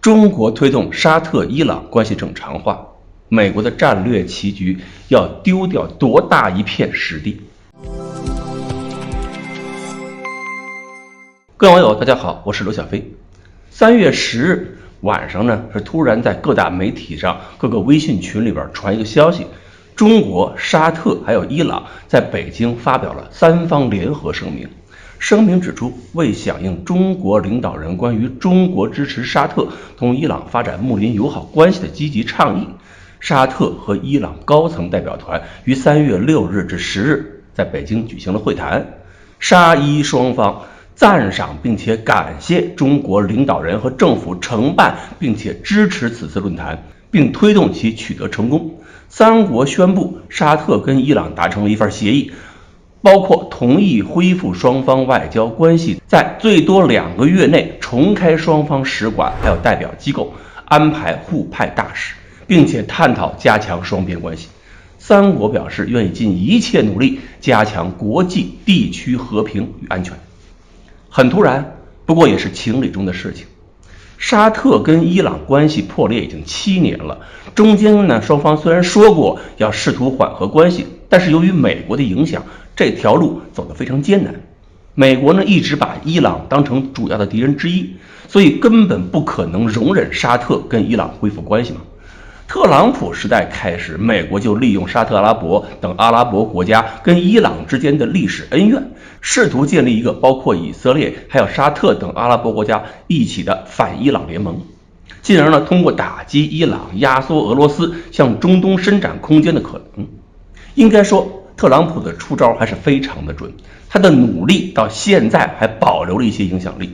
中国推动沙特伊朗关系正常化，美国的战略棋局要丢掉多大一片实地？各位网友大家好，我是刘小飞。3月10日晚上呢，是突然在各大媒体上、各个微信群里边传一个消息，中国、沙特还有伊朗在北京发表了3方联合声明。声明指出，为响应中国领导人关于中国支持沙特同伊朗发展睦邻友好关系的积极倡议，沙特和伊朗高层代表团于3月6日至10日在北京举行了会谈。沙伊双方赞赏并且感谢中国领导人和政府承办并且支持此次论坛，并推动其取得成功。3国宣布，沙特跟伊朗达成了一份协议，包括同意恢复双方外交关系，在最多2个月内重开双方使馆还有代表机构，安排互派大使，并且探讨加强双边关系。3国表示愿意尽一切努力加强国际地区和平与安全。很突然，不过也是情理中的事情。沙特跟伊朗关系破裂已经7年了，中间呢，双方虽然说过要试图缓和关系，但是由于美国的影响，这条路走得非常艰难。美国呢一直把伊朗当成主要的敌人之一，所以根本不可能容忍沙特跟伊朗恢复关系嘛。特朗普时代开始，美国就利用沙特阿拉伯等阿拉伯国家跟伊朗之间的历史恩怨，试图建立一个包括以色列还有沙特等阿拉伯国家一起的反伊朗联盟，进而呢通过打击伊朗压缩俄罗斯向中东伸展空间的可能。应该说，特朗普的出招还是非常的准，他的努力到现在还保留了一些影响力。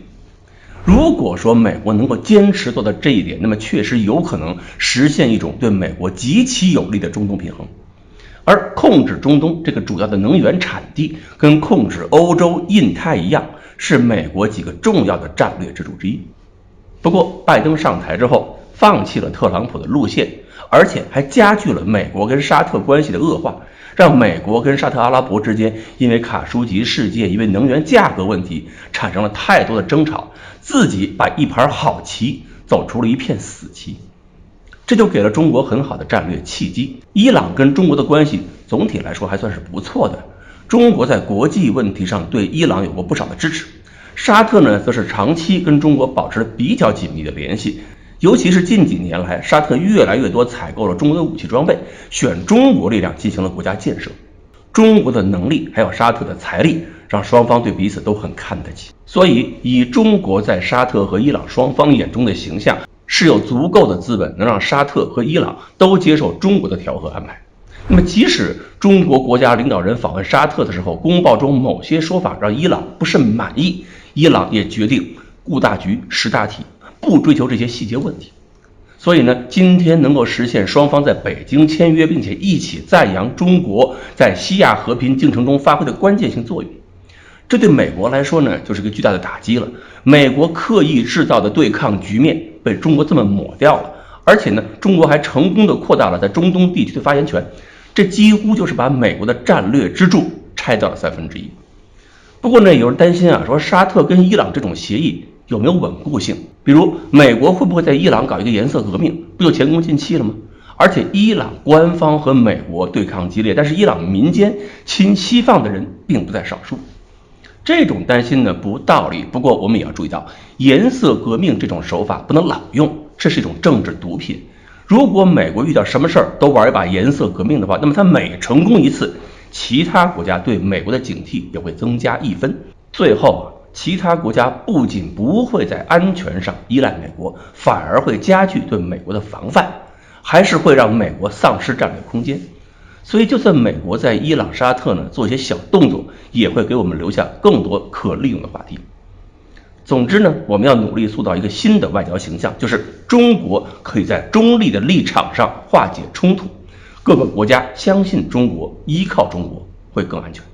如果说美国能够坚持做到这一点，那么确实有可能实现一种对美国极其有利的中东平衡。而控制中东这个主要的能源产地，跟控制欧洲、印太一样，是美国几个重要的战略支柱之一。不过，拜登上台之后，放弃了特朗普的路线，而且还加剧了美国跟沙特关系的恶化，让美国跟沙特阿拉伯之间因为卡舒吉事件、因为能源价格问题产生了太多的争吵，自己把一盘好棋走出了一片死棋。这就给了中国很好的战略契机。伊朗跟中国的关系总体来说还算是不错的，中国在国际问题上对伊朗有过不少的支持，沙特呢则是长期跟中国保持了比较紧密的联系，尤其是近几年来，沙特越来越多采购了中国的武器装备，选中国力量进行了国家建设。中国的能力还有沙特的财力，让双方对彼此都很看得起，所以以中国在沙特和伊朗双方眼中的形象，是有足够的资本能让沙特和伊朗都接受中国的调和安排。那么即使中国国家领导人访问沙特的时候，公报中某些说法让伊朗不甚满意，伊朗也决定顾大局识大体，不追求这些细节问题。所以呢，今天能够实现双方在北京签约，并且一起赞扬中国在西亚和平进程中发挥的关键性作用，这对美国来说呢，就是个巨大的打击了。美国刻意制造的对抗局面被中国这么抹掉了，而且呢，中国还成功的扩大了在中东地区的发言权，这几乎就是把美国的战略支柱拆掉了1/3。不过呢，有人担心啊，说沙特跟伊朗这种协议有没有稳固性？比如美国会不会在伊朗搞一个颜色革命，不就前功尽弃了吗？而且伊朗官方和美国对抗激烈，但是伊朗民间亲西方的人并不在少数。这种担心呢不无道理，不过我们也要注意到，颜色革命这种手法不能老用，这是一种政治毒品。如果美国遇到什么事儿都玩一把颜色革命的话，那么它每成功一次，其他国家对美国的警惕也会增加1分。最后其他国家不仅不会在安全上依赖美国，反而会加剧对美国的防范，还是会让美国丧失战略空间。所以就算美国在伊朗、沙特呢做一些小动作，也会给我们留下更多可利用的话题。总之呢，我们要努力塑造一个新的外交形象，就是中国可以在中立的立场上化解冲突，各个国家相信中国，依靠中国会更安全。